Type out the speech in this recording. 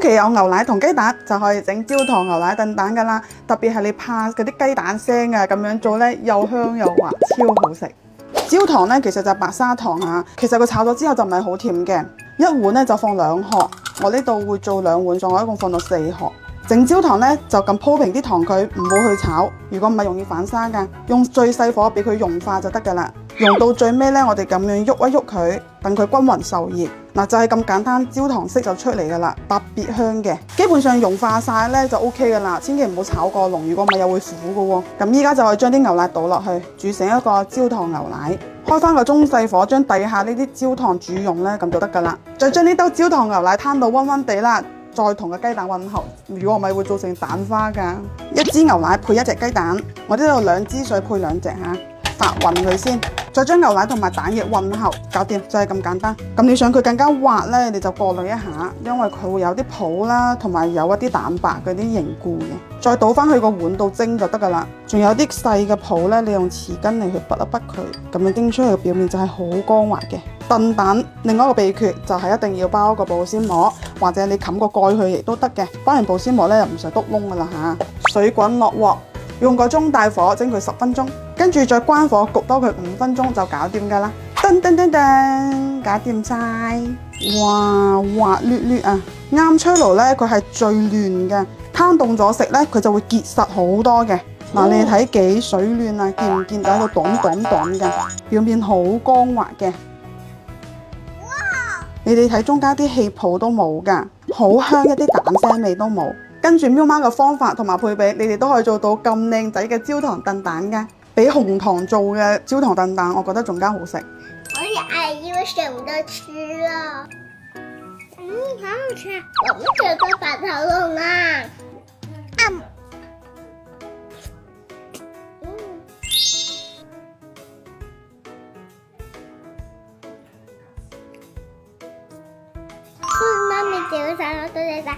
屋企有牛奶同雞蛋就可以整焦糖牛奶燉蛋噶啦，特別係你怕嗰啲雞蛋腥啊，咁樣做呢，又香又滑，超好食。焦糖呢，其實就係白砂糖啊，其實佢炒咗之後就唔係好甜嘅。一碗呢就放2殼，我呢度會做2碗，仲可以一共放到4殼。整焦糖呢，就咁鋪平啲糖佢，唔好去炒，如果唔係容易反沙噶。用最細火俾佢融化就得噶啦。溶到最尾呢，我哋咁樣喐一喐佢，等佢均勻受熱。嗱，就係咁簡單，焦糖色就出嚟噶啦，特別香嘅。基本上融化晒呢就 OK 噶啦，千祈唔好炒過濃，如果唔係又會苦噶喎。咁依家就可以將啲牛奶倒落去，煮成一個焦糖牛奶。開翻個中細火，將底下呢啲焦糖煮溶呢，咁就得噶啦。再將呢兜焦糖牛奶攤到溫溫地啦。再同個雞蛋混合，如果唔係會造成蛋花㗎。1支牛奶配1隻雞蛋，我呢度2支水配2隻嚇，發勻佢先，再將牛奶同埋蛋液混合，搞掂就係咁簡單。咁你想佢更加滑呢，你就過濾一下，因為佢會有啲泡啦，同埋有一啲蛋白嗰啲凝固嘅。再倒翻去個碗度蒸就得㗎啦。仲有啲細嘅泡呢，你用匙羹嚟去拔一拔佢，咁樣蒸出嚟嘅表面就係好光滑嘅。燉蛋另外一個秘訣就係一定要包個保鮮膜，或者你冚個蓋去亦都得嘅。包完保鮮膜咧又唔使篤窿噶啦嚇。水滾落鑊，用個中大火蒸佢10分鐘，跟住再關火焗多佢5分鐘就搞掂噶啦。噔噔噔噔，搞掂晒！哇，滑捋捋啊！啱出爐咧，佢係最嫩嘅，攤凍咗食咧佢就會結實好多嘅。嗱，你睇幾水嫩啊？見唔見到喺度擋嘅？表面好光滑嘅。你哋睇中間啲氣泡都冇㗎，好香，一啲蛋腥味都冇。跟住喵媽嘅方法同埋配比，你哋都可以做到咁靚仔嘅焦糖燉蛋㗎。比紅糖做嘅焦糖燉蛋，我覺得仲加好食。我也因為捨不得吃啊。好好吃，我們這個白桃龍啊。媽咪，謝晒我，多謝晒。